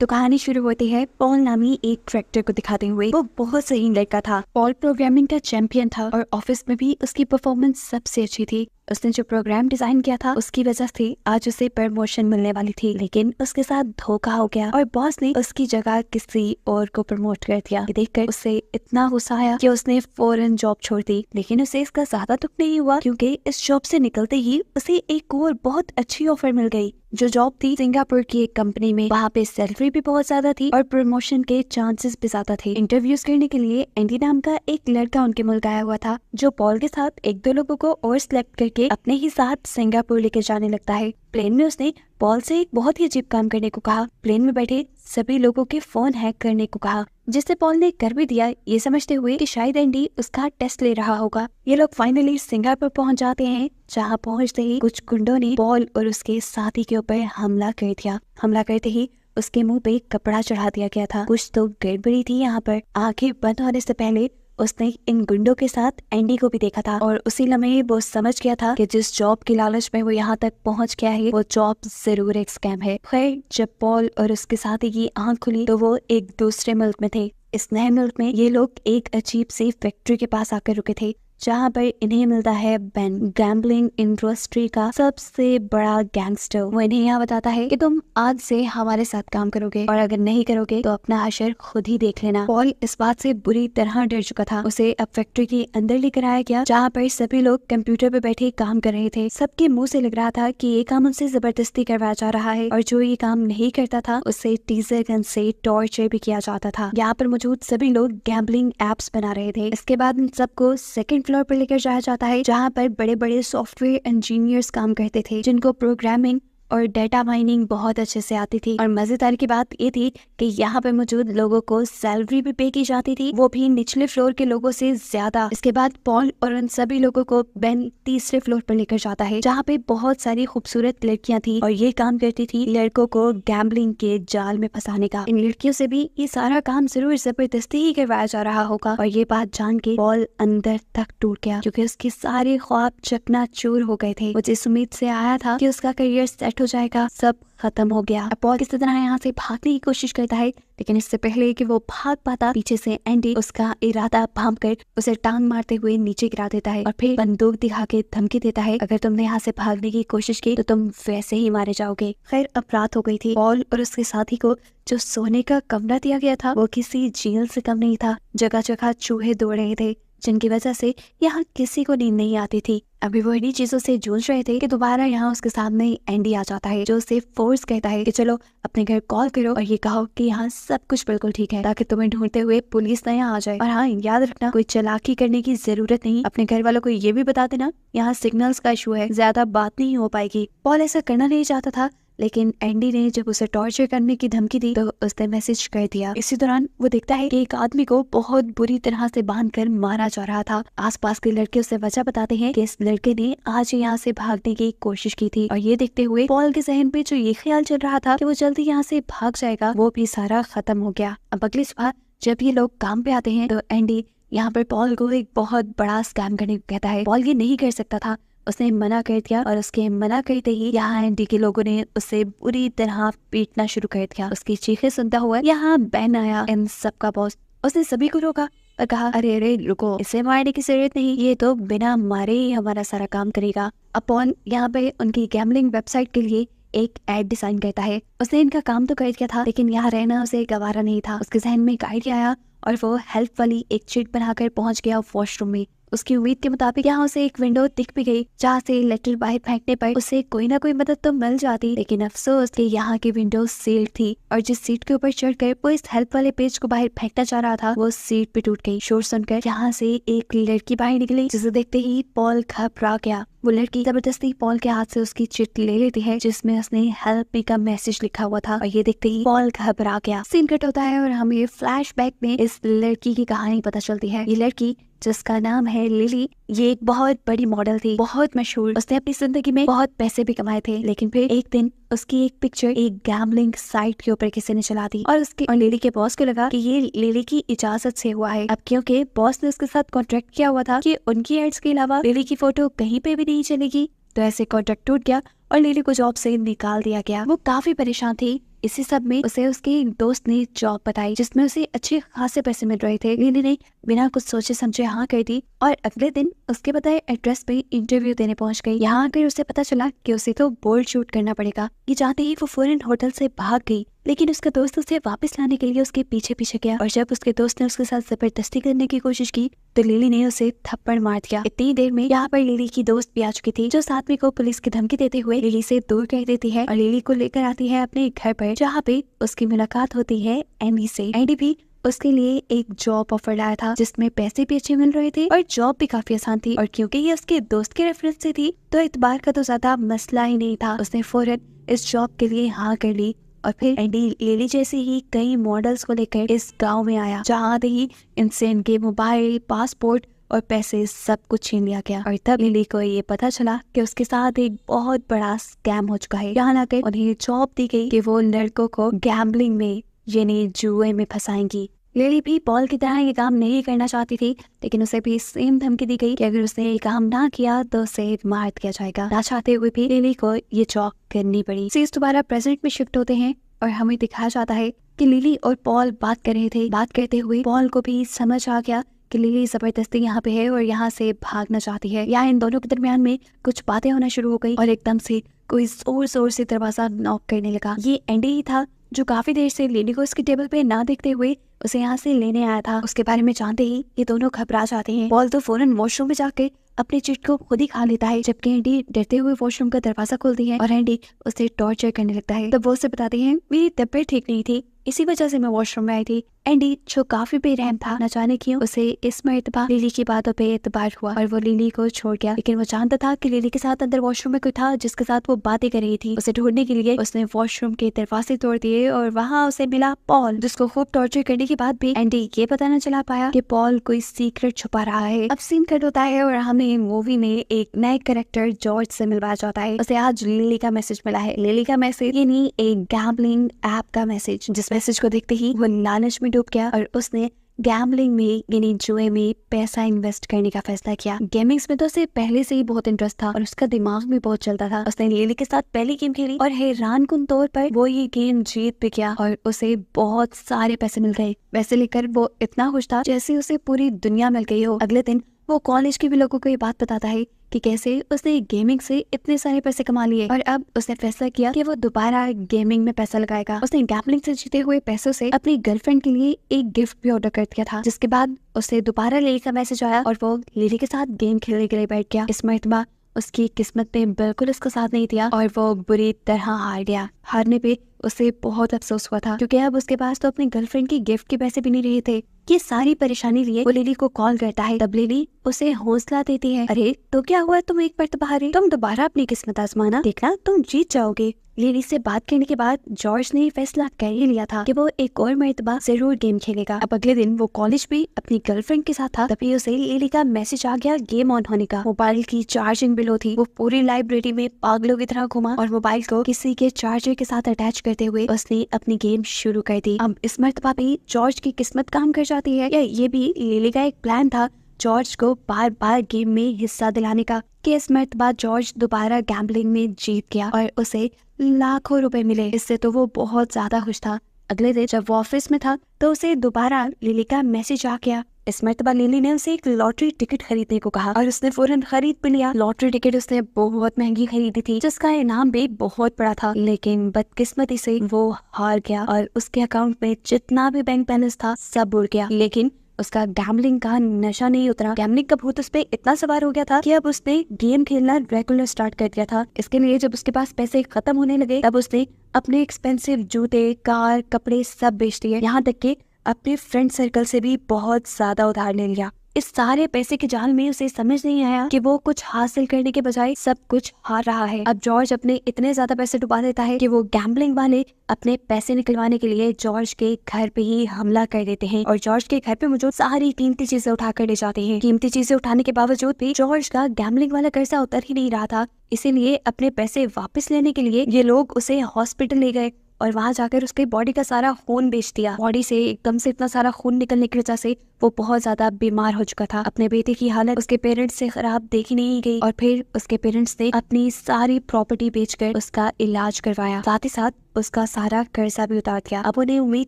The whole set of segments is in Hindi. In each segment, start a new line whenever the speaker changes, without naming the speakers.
तो कहानी शुरू होती है पॉल नामी एक ट्रैक्टर को दिखाते हुए। वो बहुत सही लड़का था। पॉल प्रोग्रामिंग का चैंपियन था और ऑफिस में भी उसकी परफॉर्मेंस सबसे अच्छी थी। उसने जो प्रोग्राम डिजाइन किया था उसकी वजह से आज उसे प्रमोशन मिलने वाली थी, लेकिन उसके साथ धोखा हो गया और बॉस ने उसकी जगह किसी और को प्रमोट कर दिया। ये देखकर उसे इतना गुस्सा आया कि उसने फौरन जॉब छोड़ दी। लेकिन उसे इसका ज्यादा दुख नहीं हुआ, क्योंकि इस जॉब से निकलते ही उसे एक और बहुत अच्छी ऑफर मिल गई। जो जॉब थी सिंगापुर की एक कंपनी में। वहाँ पे सैलरी भी बहुत ज्यादा थी और प्रमोशन के चांसेस भी ज्यादा थे। इंटरव्यूज करने के लिए एंडी नाम का एक लड़का उनके मुल्क आया हुआ था, जो पॉल के साथ एक दो लोगों को और सिलेक्ट करके अपने ही साथ सिंगापुर लेके जाने लगता है। प्लेन में उसने पॉल से एक बहुत ही अजीब काम करने को कहा। प्लेन में बैठे सभी लोगों के फोन हैक करने को कहा, जिससे पॉल ने कर भी दिया, ये समझते हुए कि शायद एंडी उसका टेस्ट ले रहा होगा। ये लोग फाइनली सिंगापुर पहुंच जाते हैं, जहां पहुंचते ही कुछ गुंडों ने पॉल और उसके साथी के ऊपर हमला कर दिया। हमला करते ही उसके मुंह पे कपड़ा चढ़ा दिया गया था। कुछ तो गड़बड़ी थी यहाँ पर। आंखें बंद होने से पहले उसने इन गुंडों के साथ एंडी को भी देखा था और उसी लम्हे वो समझ गया था कि जिस जॉब की लालच में वो यहाँ तक पहुँच गया है वो जॉब जरूर एक स्कैम है। खैर, जब पॉल और उसके साथी की आंख खुली तो वो एक दूसरे मुल्क में थे। इस नए मुल्क में ये लोग एक अजीब सी फैक्ट्री के पास आकर रुके थे, जहाँ पर इन्हें मिलता है बेन, गैम्बलिंग इंडस्ट्री का सबसे बड़ा गैंगस्टर। वो इन्हें यहाँ बताता है कि तुम आज से हमारे साथ काम करोगे और अगर नहीं करोगे तो अपना हशर खुद ही देख लेना। पॉल इस बात से बुरी तरह डर चुका था। उसे अब फैक्ट्री के अंदर लेकर आया गया, जहाँ पर सभी लोग कंप्यूटर पे बैठे काम कर रहे थे। सबके मुंह से लग रहा था कि ये काम उनसे जबरदस्ती करवाया जा रहा है और जो ये काम नहीं करता था उसे टीजर गन से टॉर्चर भी किया जाता था। यहाँ पर मौजूद सभी लोग गैम्बलिंग एप्स बना रहे थे। इसके बाद इन सबको सेकंड फ्लोर पर लेकर जाया जाता है, जहाँ पर बड़े बड़े सॉफ्टवेयर इंजीनियर्स काम करते थे, जिनको प्रोग्रामिंग और डेटा माइनिंग बहुत अच्छे से आती थी। और मजेदार की बात ये थी कि यहाँ पे मौजूद लोगों को सैलरी भी पे की जाती थी, वो भी निचले फ्लोर के लोगों से ज्यादा। इसके बाद पॉल और उन सभी लोगों को बेन तीसरे फ्लोर पर लेकर जाता है, जहाँ पे बहुत सारी खूबसूरत लड़कियां थी और ये काम करती थी लड़कों को गैम्बलिंग के जाल में फंसाने का। इन लड़कियों से भी ये सारा काम जरूर जबरदस्ती ही करवाया जा रहा होगा। और ये बात जान के पॉल अंदर तक टूट गया, क्योंकि उसके सारे ख्वाब चकनाचूर हो गए थे। वो जिस उम्मीद से आया था कि उसका करियर सेट हो जाएगा, सब खत्म हो गया। अब पॉल किसी तरह यहाँ से भागने की कोशिश करता है, लेकिन इससे पहले कि वो भाग पाता, पीछे से एंडी उसका इरादा भांप कर उसे टांग मारते हुए नीचे गिरा देता है और फिर बंदूक दिखा के धमकी देता है, अगर तुमने यहाँ से भागने की कोशिश की तो तुम वैसे ही मारे जाओगे। खैर, अब रात हो गई थी। पॉल और उसके साथी को जो सोने का कमरा दिया गया था वो किसी जेल से कम नहीं था। जगह जगह चूहे दौड़ रहे थे, जिनकी वजह से यहाँ किसी को नींद नहीं आती थी। अभी वो इन्हीं चीजों से जूझ रहे थे कि दोबारा यहाँ उसके सामने एंडी आ जाता है, जो उसे फोर्स कहता है कि चलो अपने घर कॉल करो और ये कहो कि यहाँ सब कुछ बिल्कुल ठीक है, ताकि तुम्हें ढूंढते हुए पुलिस न यहाँ आ जाए। और हाँ, याद रखना, कोई चालाकी करने की जरूरत नहीं। अपने घर वालों को ये भी बता देना यहाँ सिग्नल्स का इशू है, ज्यादा बात नहीं हो पाएगी। पॉल ऐसा करना नहीं चाहता था, लेकिन एंडी ने जब उसे टॉर्चर करने की धमकी दी तो उसने मैसेज कर दिया। इसी दौरान वो देखता है कि एक आदमी को बहुत बुरी तरह से बांधकर मारा जा रहा था। आसपास के लड़के उसे वजह बताते हैं कि इस लड़के ने आज यहाँ से भागने की कोशिश की थी। और ये देखते हुए पॉल के जहन पे जो ये ख्याल चल रहा था कि वो जल्दी यहाँ से भाग जाएगा, वो भी सारा खत्म हो गया। अब अगली सुबह जब ये लोग काम पे आते हैं तो एंडी यहाँ पर पॉल को एक बहुत बड़ा स्कैम करने को कहता है। पॉल ये नहीं कर सकता था, उसने मना कर दिया और उसके मना करते ही यहाँ एंडी के लोगों ने उसे बुरी तरह पीटना शुरू कर दिया। उसकी चीखें सुनता हुआ यहाँ बेन आया, इन सबका बॉस। उसने सभी को रोका और कहा, अरे अरे रुको, इसे मारने की जरूरत नहीं, ये तो बिना मारे ही हमारा सारा काम करेगा। अब पॉल यहाँ पे उनकी गैम्बलिंग वेबसाइट के लिए एक एड डिजाइन करता है। उसने इनका काम तो कर दिया था, लेकिन यहाँ रहना उसे गवारा नहीं था। उसके जहन में एक आइडिया आया और वो हेल्प वाली एक चीट बनाकर पहुंच गया वॉशरूम में। उसकी उम्मीद के मुताबिक यहाँ उसे एक विंडो दिख भी गई, जहाँ से लेटर बाहर फेंकने पर उसे कोई ना कोई मदद तो मिल जाती। लेकिन अफसोस कि यहाँ की विंडो सील्ड थी और जिस सीट के ऊपर चढ़कर वो इस हेल्प वाले पेज को बाहर फेंकना चाह रहा था, वो सीट पे टूट गई। शोर सुनकर यहाँ से एक लड़की बाहर निकली, जिसे देखते ही पॉल घबरा गया। वो लड़की जबरदस्ती पॉल के हाथ से उसकी चिट ले लेती है, जिसमें उसने हेल्प मी का मैसेज लिखा हुआ था। और ये देखते ही पॉल घबरा गया। सीन कट होता है और हमें फ्लैशबैक में इस लड़की की कहानी पता चलती है। ये लड़की, जिसका नाम है लिली, ये एक बहुत बड़ी मॉडल थी, बहुत मशहूर। उसने अपनी जिंदगी में बहुत पैसे भी कमाए थे, लेकिन फिर एक दिन उसकी एक पिक्चर एक गैम्बलिंग साइट के ऊपर किसी ने चला दी और लिली के बॉस को लगा कि ये लिली की इजाजत से हुआ है। अब क्योंकि बॉस ने उसके साथ कॉन्ट्रैक्ट किया हुआ था कि उनकी एड्स के अलावा लिली की फोटो कहीं पे भी नहीं चलेगी, तो ऐसे कॉन्ट्रैक्ट टूट गया और लिली को जॉब से निकाल दिया गया। वो काफी परेशान थी इसी सब में उसे उसके एक दोस्त ने जॉब बताई जिसमें उसे अच्छे खासे पैसे मिल रहे थे। लिली ने बिना कुछ सोचे समझे हाँ कर दी और अगले दिन उसके बताए एड्रेस पे इंटरव्यू देने पहुंच गई। यहाँ आकर उसे पता चला कि उसे तो बोर्ड शूट करना पड़ेगा। ये जानते ही वो फौरन होटल से भाग गई, लेकिन उसका दोस्त उसे वापस लाने के लिए उसके पीछे पीछे गया और जब उसके दोस्त ने उसके साथ जबरदस्ती करने की कोशिश की तो लिली ने उसे थप्पड़ मार दिया। इतनी देर में यहाँ पर लिली की दोस्त भी आ चुकी थी, जो आदमी को पुलिस की धमकी देते हुए लिली से दूर कर देती है और लिली को लेकर आती है अपने घर पर, जहाँ पे उसकी मुलाकात होती है एंडी से। एंडी भी उसके लिए एक जॉब ऑफर लाया था जिसमें पैसे भी अच्छे मिल रहे थे और जॉब भी काफी आसान थी, और क्योंकि ये उसके दोस्त के रेफरेंस से थी तो इतबार का तो ज्यादा मसला ही नहीं था। उसने फौरन इस जॉब के लिए हाँ कर ली और फिर एंडी लिली जैसे ही कई मॉडल्स को लेकर इस गांव में आया, जहाँ आते ही इनसे इनके मोबाइल, पासपोर्ट और पैसे सब कुछ छीन लिया गया। और तब लिली को ये पता चला कि उसके साथ एक बहुत बड़ा स्कैम हो चुका है। यहाँ लाकर उन्हें जॉब दी गई कि वो लड़कों को गैम्बलिंग में यानी जुए में फंसाएंगी। लिली भी पॉल की तरह ये काम नहीं करना चाहती थी, लेकिन उसे भी सेम धमकी दी गई कि अगर उसने ये काम ना किया तो उसे मार दिया जाएगा। ना चाहते हुए भी लिली को ये जॉब करनी पड़ी। सीन्स दोबारा प्रेजेंट में शिफ्ट होते हैं और हमें दिखाया जाता है कि लिली और पॉल बात कर रहे थे। बात करते हुए पॉल को भी समझ आ गया कि लिली जबरदस्ती यहाँ पे है और यहाँ से भागना चाहती है। यहाँ इन दोनों के दरमियान में कुछ बातें होना शुरू हो गई और एकदम से कोई जोर जोर से दरवाजा नॉक करने लगा। ये एंडी ही था जो काफी देर से लिली को उसकी टेबल पे ना देखते हुए उसे यहाँ से लेने आया था। उसके बारे में जानते ही ये दोनों घबरा जाते हैं। पॉल तो फौरन वॉशरूम में जाकर अपने चिट को खुद ही खा लेता है, जबकि एंडी डरते हुए वॉशरूम का दरवाजा खोलती है और एंडी उसे टॉर्चर करने लगता है। तब वो उसे बताती है मेरी तबीयत ठीक नहीं थी, इसी वजह से मैं वॉशरूम में आई थी। एंडी जो काफी बेरहम था, न जाने क्यों उसे इस मर्तबा लिली की बातों पे एतबार हुआ और वो लिली को छोड़ गया। लेकिन वो जानता था कि लिली के साथ अंदर वॉशरूम में कोई था जिसके साथ वो बातें कर रही थी। उसे ढूंढने के लिए उसने वॉशरूम के दरवाजे तोड़ दिए और वहाँ उसे मिला पॉल, जिसको खूब टॉर्चर करने के बाद भी एंडी ये पता न चला पाया कि पॉल कोई सीक्रेट छुपा रहा है। अब सीन कट होता है और हमें मूवी में एक नए कैरेक्टर जॉर्ज से मिलवाया जाता है। उसे आज लिली का मैसेज मिला है। लिली का मैसेज यानी एक गैम्बलिंग ऐप का मैसेज, जिस मैसेज को देखते ही वो लालच में डूब गया और उसने गैम्बलिंग में यानी जुए में पैसा इन्वेस्ट करने का फैसला किया। गेमिंग्स में तो उसे पहले से ही बहुत इंटरेस्ट था और उसका दिमाग भी बहुत चलता था। उसने लिली के साथ पहली गेम खेली और हैरानकुन तौर पर वो ये गेम जीत भी गया और उसे बहुत सारे पैसे मिल गए। पैसे लेकर वो इतना खुश था जैसे उसे पूरी दुनिया मिल गई हो। अगले दिन वो कॉलेज के भी लोगों को ये बात बताता है कि कैसे उसने गेमिंग से इतने सारे पैसे कमा लिए और अब उसने फैसला किया कि वो दोबारा गेमिंग में पैसा लगाएगा। उसने गैम्बलिंग से जीते हुए पैसों से अपनी गर्लफ्रेंड के लिए एक गिफ्ट भी ऑर्डर कर दिया था, जिसके बाद उसे दोबारा लिली का मैसेज आया और वो लिली के साथ गेम खेलने के लिए बैठ गया। इस मर्तबा उसकी किस्मत ने बिल्कुल उसका साथ नहीं दिया और वो बुरी तरह हार गया। हारने पे उसे बहुत अफसोस हुआ था क्योंकि अब उसके पास तो अपनी गर्लफ्रेंड की गिफ्ट के पैसे भी नहीं रहे थे। ये सारी परेशानी लिए वो लिली को कॉल करता है। तब लिली उसे हौसला देती है, अरे तो क्या हुआ, तुम एक मर्तबा हारे, तुम दोबारा अपनी किस्मत आजमाना, देखना तुम जीत जाओगे। लिली से बात करने के बाद जॉर्ज ने फैसला कर ही लिया था कि वो एक और मर्तबा जरूर गेम खेलेगा। अब अगले दिन वो कॉलेज भी अपनी गर्लफ्रेंड के साथ था, तभी उसे लिली का मैसेज आ गया गेम ऑन होने का। मोबाइल की चार्जिंग बिलो थी। वो पूरी लाइब्रेरी में पागलों की तरह घुमा और मोबाइल को किसी के चार्जर के साथ अटैच करते हुए उसने अपनी गेम शुरू कर दी। अब इस मर्तबा भी जॉर्ज की किस्मत काम कर जाती है या ये भी लिली का एक प्लान था जॉर्ज को बार बार गेम में हिस्सा दिलाने का कि इस मर्तबा जॉर्ज दोबारा गैम्बलिंग में जीत गया और उसे लाखों रुपए मिले। इससे तो वो बहुत ज्यादा खुश था। अगले दिन जब वो ऑफिस में था तो उसे दोबारा लिली का मैसेज आ गया। इस मर्तबा लिली ने उसे एक लॉटरी टिकट खरीदने को कहा और उसने फौरन खरीद भी लिया। लॉटरी टिकट उसने बहुत महंगी खरीदी थी जिसका इनाम भी बहुत बड़ा था, लेकिन बदकिस्मती से वो हार गया और उसके अकाउंट में जितना भी बैंक बैलेंस था सब उड़ गया। लेकिन उसका गैम्बलिंग का नशा नहीं उतरा। गैम्बलिंग का भूत उस पे इतना सवार हो गया था कि अब उसने गेम खेलना रेगुलर स्टार्ट कर दिया था। इसके लिए जब उसके पास पैसे खत्म होने लगे तब उसने अपने एक्सपेंसिव जूते, कार, कपड़े सब बेच दिए। यहाँ तक कि अपने फ्रेंड सर्कल से भी बहुत ज्यादा उधार ले लिया। इस सारे पैसे के जाल में उसे समझ नहीं आया कि वो कुछ हासिल करने के बजाय सब कुछ हार रहा है। अब जॉर्ज अपने इतने ज्यादा पैसे डुबा देता है कि वो गैम्बलिंग वाले अपने पैसे निकलवाने के लिए जॉर्ज के घर पे ही हमला कर देते हैं और जॉर्ज के घर पे मौजूद सारी कीमती चीजें उठा कर ले जाते हैं। कीमती चीजें उठाने के बावजूद भी जॉर्ज का गैम्बलिंग वाला कर्जा उतर ही नहीं रहा था। इसीलिए अपने पैसे वापस लेने के लिए ये लोग उसे हॉस्पिटल ले गए और वहां जाकर उसके बॉडी का सारा खून बेच दिया। बॉडी से एकदम से इतना सारा खून निकलने की वजह से वो बहुत ज्यादा बीमार हो चुका था। अपने बेटे की हालत उसके पेरेंट्स से खराब देखी नहीं गई और फिर उसके पेरेंट्स ने अपनी सारी प्रॉपर्टी बेचकर उसका इलाज करवाया, साथ ही साथ उसका सारा कर्जा भी उतार दिया। अब उन्हें उम्मीद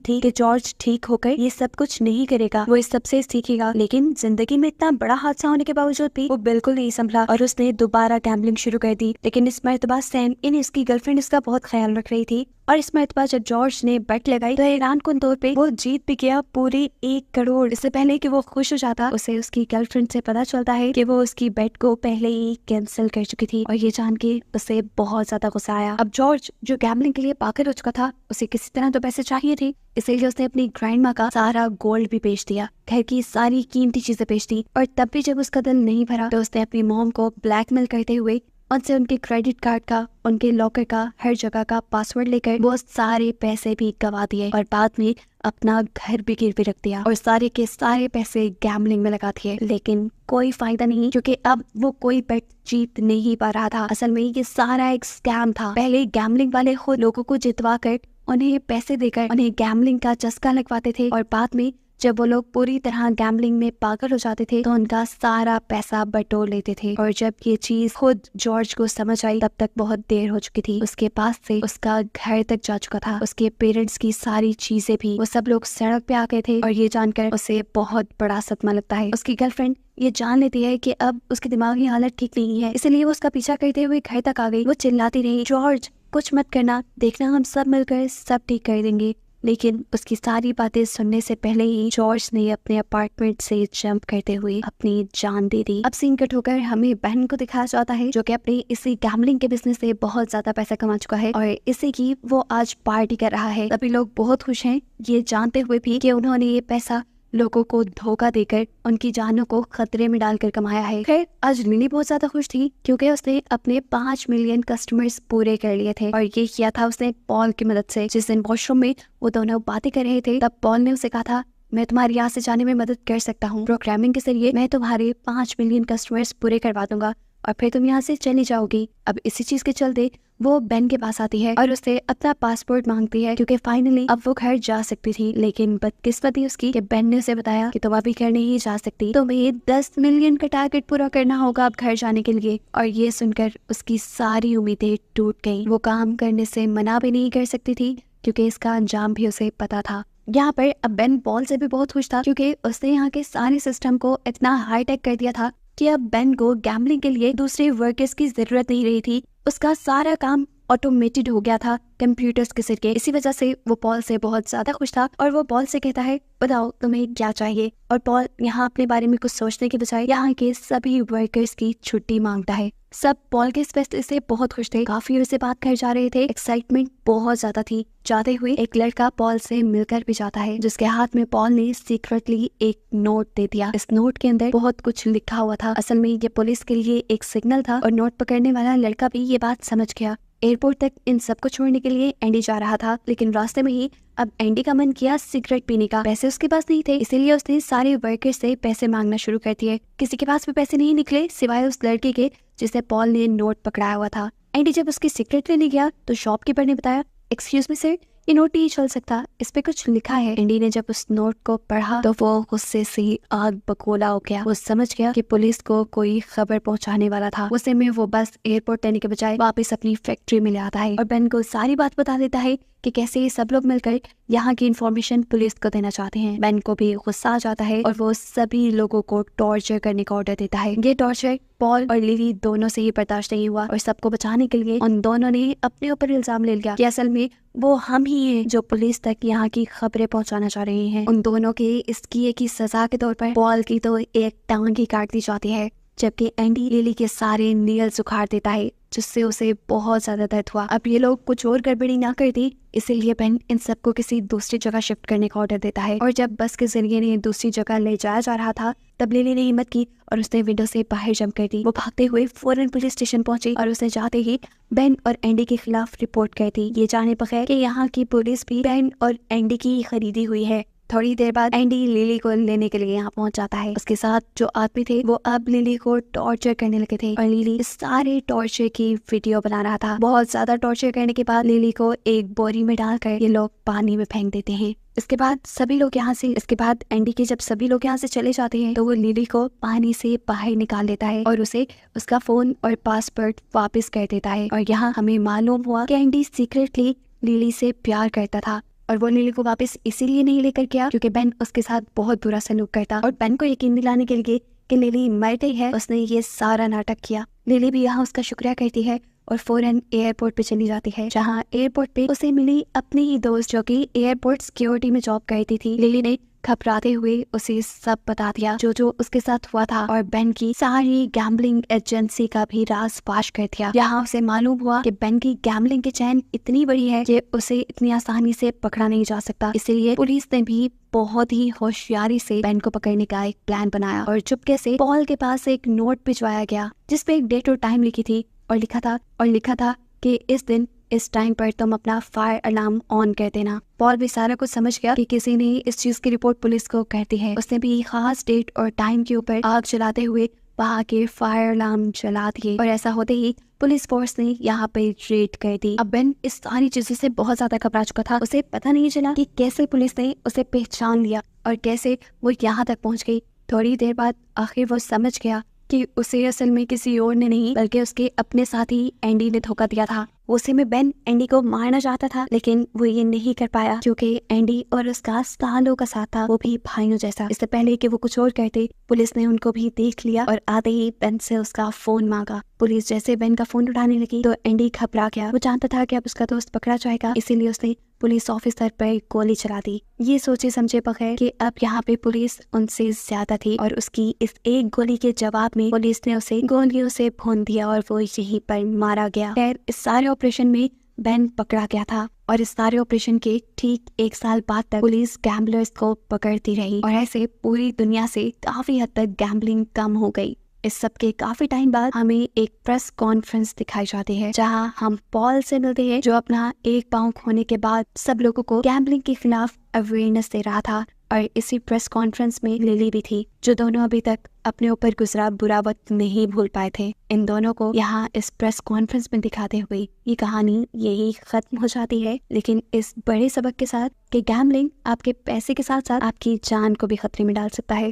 थी कि जॉर्ज ठीक होकर ये सब कुछ नहीं करेगा, वो इस सब से सीखेगा। लेकिन जिंदगी में इतना बड़ा हादसा होने के बावजूद भी वो बिल्कुल नहीं संभला और उसने दोबारा गैम्बलिंग शुरू कर दी। लेकिन इस मर्तबा सैम इन इसकी गर्लफ्रेंड इसका बहुत ख्याल रख रही थी और इस मर्तबा जब जॉर्ज ने बेट लगाई तो हैरानकुन तौर पे वो जीत भी गया पूरे 1 करोड़। इससे पहले कि वो खुश हो जाता, उसे उसकी गर्लफ्रेंड से पता चलता है कि वो उसकी बेट को पहले ही कैंसिल कर चुकी थी और ये जान के उसे बहुत ज्यादा गुस्सा आया। अब जॉर्ज जो गैम्बलिंग के लिए पागल हो चुका था, उसे किसी तरह तो पैसे चाहिए थे, इसीलिए उसने अपनी ग्रैंड माँ का सारा गोल्ड भी बेच दिया, घर की सारी कीमती चीजें बेच दी। और तब भी जब उसका दिल नहीं भरा तो उसने अपनी मॉम को ब्लैकमेल करते हुए उनसे उनके क्रेडिट कार्ड का, उनके लॉकर का, हर जगह का पासवर्ड लेकर वो सारे पैसे भी गवा दिए और बाद में अपना घर भी गिरवी रख दिया और सारे के सारे पैसे गैम्बलिंग में लगा दिए। लेकिन कोई फायदा नहीं, क्योंकि अब वो कोई बेट जीत नहीं पा रहा था। असल में ये सारा एक स्कैम था। पहले गैम्बलिंग वाले खुद लोगों को जितवा कर उन्हें पैसे देकर उन्हें गैम्बलिंग का चस्का लगवाते थे और बाद में जब वो लोग पूरी तरह गैम्बलिंग में पागल हो जाते थे तो उनका सारा पैसा बटोर लेते थे। और जब ये चीज खुद जॉर्ज को समझ आई तब तक बहुत देर हो चुकी थी। उसके पास से उसका घर तक जा चुका था, उसके पेरेंट्स की सारी चीजें भी। वो सब लोग सड़क पे आ गए थे और ये जानकर उसे बहुत बड़ा सदमा लगता है। उसकी गर्लफ्रेंड ये जान लेती है कि अब उसकी दिमागी हालत ठीक नहीं है, इसलिए वो उसका पीछा करते हुए घर तक आ गई। वो चिल्लाती रही, जॉर्ज कुछ मत करना, देखना हम सब मिलकर सब ठीक कर देंगे। लेकिन उसकी सारी बातें सुनने से पहले ही जॉर्ज ने अपने अपार्टमेंट से जंप करते हुए अपनी जान दे दी। अब सीन कट होकर हमें बहन को दिखाया जाता है जो कि अपने इसी गैम्बलिंग के बिजनेस से बहुत ज्यादा पैसा कमा चुका है और इसी की वो आज पार्टी कर रहा है। सभी लोग बहुत खुश हैं, ये जानते हुए भी कि उन्होंने ये पैसा लोगों को धोखा देकर उनकी जानों को खतरे में डालकर कमाया है। खैर आज लिली बहुत ज्यादा खुश थी क्योंकि उसने अपने 5 मिलियन कस्टमर्स पूरे कर लिए थे और ये किया था उसने पॉल की मदद से। जिस दिन वॉशरूम में वो दोनों बातें कर रहे थे तब पॉल ने उसे कहा था, मैं तुम्हारी यहाँ से जाने में मदद कर सकता हूँ, प्रोग्रामिंग के जरिए मैं तुम्हारे 5 मिलियन कस्टमर्स पूरे करवा दूंगा और फिर तुम यहाँ से चली जाओगी। अब इसी चीज के चलते वो बेन के पास आती है और उससे अपना पासपोर्ट मांगती है क्योंकि फाइनली अब वो घर जा सकती थी। लेकिन बदकिस्मती उसकी कि बेन ने उसे बताया कि तुम अभी घर नहीं जा सकती, तुम्हें 10 मिलियन का टारगेट पूरा करना होगा अब घर जाने के लिए। और ये सुनकर उसकी सारी उम्मीदें टूट गई। वो काम करने से मना भी नहीं कर सकती थी क्योंकि इसका अंजाम भी उसे पता था। यहाँ पर अब बेन पॉल से भी बहुत खुश था क्योंकि उसने यहाँ के सारे सिस्टम को इतना हाईटेक कर दिया था कि अब बेन को गैम्बलिंग के लिए दूसरे वर्कर्स की जरूरत नहीं रही थी। उसका सारा काम ऑटोमेटेड हो गया था कंप्यूटर्स के जरिए। इसी वजह से वो पॉल से बहुत ज्यादा खुश था और वो पॉल से कहता है, बताओ तुम्हें क्या चाहिए। और पॉल यहाँ अपने बारे में कुछ सोचने के बजाय यहाँ के सभी वर्कर्स की छुट्टी मांगता है। सब पॉल के इस फैसले से बहुत खुश थे, काफी देर से बात कर जा रहे थे, एक्साइटमेंट बहुत ज्यादा थी। जाते हुए एक लड़का पॉल से मिलकर भी जाता है जिसके हाथ में पॉल ने सीक्रेटली एक नोट दे दिया। इस नोट के अंदर बहुत कुछ लिखा हुआ था। असल में ये पुलिस के लिए एक सिग्नल था और नोट पकड़ने वाला लड़का भी ये बात समझ गया। एयरपोर्ट तक इन सबको छोड़ने के लिए एंडी जा रहा था, लेकिन रास्ते में ही अब एंडी का मन किया सिगरेट पीने का। पैसे उसके पास नहीं थे, इसीलिए उसने सारे वर्कर्स से पैसे मांगना शुरू कर दिए। किसी के पास भी पैसे नहीं निकले सिवाय उस लड़के के जिसे पॉल ने नोट पकड़ाया हुआ था। एंडी जब उसकी सिगरेट लेने गया तो शॉपकीपर ने बताया, एक्सक्यूज मी सर, ये नोट नहीं चल सकता, इस पे कुछ लिखा है। एंडी ने जब उस नोट को पढ़ा तो वो गुस्से से आग बगोला हो गया। वो समझ गया कि पुलिस को कोई खबर पहुंचाने वाला था। गुस्से में वो बस एयरपोर्ट लेने के बजाय वापस अपनी फैक्ट्री में ले आता है और बेन को सारी बात बता देता है कि कैसे ये सब लोग मिलकर यहाँ की इंफॉर्मेशन पुलिस को देना चाहते हैं। बेन को भी गुस्सा आ जाता है और वो सभी लोगों को टॉर्चर करने का ऑर्डर देता है। ये टॉर्चर पॉल और लिली दोनों से ही बर्दाश्त नहीं हुआ और सबको बचाने के लिए उन दोनों ने अपने ऊपर इल्जाम ले लिया कि असल में वो हम ही हैं जो पुलिस तक यहाँ की खबरें पहुँचाना चाह रहे हैं। उन दोनों के इस किए की सजा के तौर पर पॉल की तो एक टांग ही काट दी जाती है, जबकि एंडी लिली के सारे नेल्स उखाड़ देता है जिससे उसे बहुत ज्यादा दर्द हुआ। अब ये लोग कुछ और गड़बड़ी ना कर दी, इसीलिए बेन इन सबको किसी दूसरी जगह शिफ्ट करने का ऑर्डर देता है। और जब बस के जरिए इन्हें दूसरी जगह ले जाया जा रहा था तब लिली ने हिम्मत की और उसने विंडो से बाहर जंप कर दी। वो भागते हुए फौरन पुलिस स्टेशन पहुंची और उसने जाते ही बेन और एंडी के खिलाफ रिपोर्ट कर दी, ये जाने बगैर कि यहाँ की पुलिस भी बेन और एंडी की खरीदी हुई है। थोड़ी देर बाद एंडी लिली को लेने के लिए यहाँ पहुंच जाता है। उसके साथ जो आदमी थे वो अब लिली को टॉर्चर करने लगे थे और लिली इस सारे टॉर्चर की वीडियो बना रहा था। बहुत ज्यादा टॉर्चर करने के बाद लिली को एक बोरी में डालकर ये लोग पानी में फेंक देते हैं। इसके बाद एंडी के जब सभी लोग यहाँ से चले जाते हैं तो वो लिली को पानी से बाहर निकाल लेता है और उसे उसका फोन और पासवर्ड वापस कर देता है। और यहाँ हमें मालूम हुआ कि एंडी सीक्रेटली लिली से प्यार करता था और वो लिली को वापस इसीलिए नहीं लेकर गया क्योंकि बेन उसके साथ बहुत बुरा सलूक करता और बेन को यकीन दिलाने के लिए कि लिली मर गई है उसने ये सारा नाटक किया। लिली भी यहाँ उसका शुक्रिया करती है और फौरन एयरपोर्ट पे चली जाती है, जहाँ एयरपोर्ट पे उसे मिली अपनी ही दोस्त जो कि एयरपोर्ट सिक्योरिटी में जॉब करती थी। लिली ने घबराते हुए उसे सब बता दिया जो उसके साथ हुआ था और बेन की सारी गैम्बलिंग एजेंसी का भी राज फाश कर दिया। यहाँ उसे मालूम हुआ कि बेन की गैम्बलिंग की चैन इतनी बड़ी है कि उसे इतनी आसानी से पकड़ा नहीं जा सकता। इसलिए पुलिस ने भी बहुत ही होशियारी से बेन को पकड़ने का एक प्लान बनाया और चुपके से पॉल के पास एक नोट भिजवाया गया जिसपे एक डेट और टाइम लिखी थी और लिखा था कि इस दिन इस टाइम पर तुम अपना फायर अलार्म ऑन कर देना। पॉल भी सारा कुछ समझ गया कि किसी ने इस चीज की रिपोर्ट पुलिस को करती है। उसने भी खास डेट और टाइम के ऊपर आग जलाते हुए वहाँ के फायर अलार्म जला दिए और ऐसा होते ही पुलिस फोर्स ने यहाँ पे रेड कर दी। अब बेन इस सारी चीजों से बहुत ज्यादा घबरा चुका था। उसे पता नहीं चला कि कैसे पुलिस ने उसे पहचान लिया और कैसे वो यहाँ तक पहुँच गई। थोड़ी देर बाद आखिर वो समझ गया कि उसे असल में किसी और ने नहीं बल्कि उसके अपने साथी एंडी ने धोखा दिया था। उसी में बेन एंडी को मारना चाहता था लेकिन वो ये नहीं कर पाया क्योंकि एंडी और उसका सालों का साथ था, वो भी भाइयों जैसा। इससे पहले कि वो कुछ और कहते पुलिस ने उनको भी देख लिया और आते ही बेन से उसका फोन मांगा। पुलिस जैसे बेन का फोन उठाने लगी तो एंडी घबरा गया। वो जानता था कि अब उसका दोस्त पकड़ा जाएगा, इसीलिए उसने पुलिस ऑफिसर पर गोली चला दी, ये सोचे समझे बगैर कि अब यहाँ पे पुलिस उनसे ज्यादा थी और उसकी इस एक गोली के जवाब में पुलिस ने उसे गोलियों से भून दिया और वो यहीं पर मारा गया। खैर इस सारे ऑपरेशन में बेन पकड़ा गया था और इस सारे ऑपरेशन के ठीक 1 साल बाद तक पुलिस गैम्बलर्स को पकड़ती रही और ऐसे पूरी दुनिया से काफी हद तक गैम्बलिंग कम हो गई। इस सब के काफी टाइम बाद हमें एक प्रेस कॉन्फ्रेंस दिखाई जाती है जहां हम पॉल से मिलते हैं जो अपना एक पांव खोने के बाद सब लोगों को गैम्बलिंग के खिलाफ अवेयरनेस दे रहा था। और इसी प्रेस कॉन्फ्रेंस में लिली भी थी जो दोनों अभी तक अपने ऊपर गुजरा बुरा वक्त नहीं भूल पाए थे। इन दोनों को यहाँ इस प्रेस कॉन्फ्रेंस में दिखाते हुए ये कहानी यही खत्म हो जाती है, लेकिन इस बड़े सबक के साथ कि गैम्बलिंग आपके पैसे के साथ साथ आपकी जान को भी खतरे में डाल सकता है।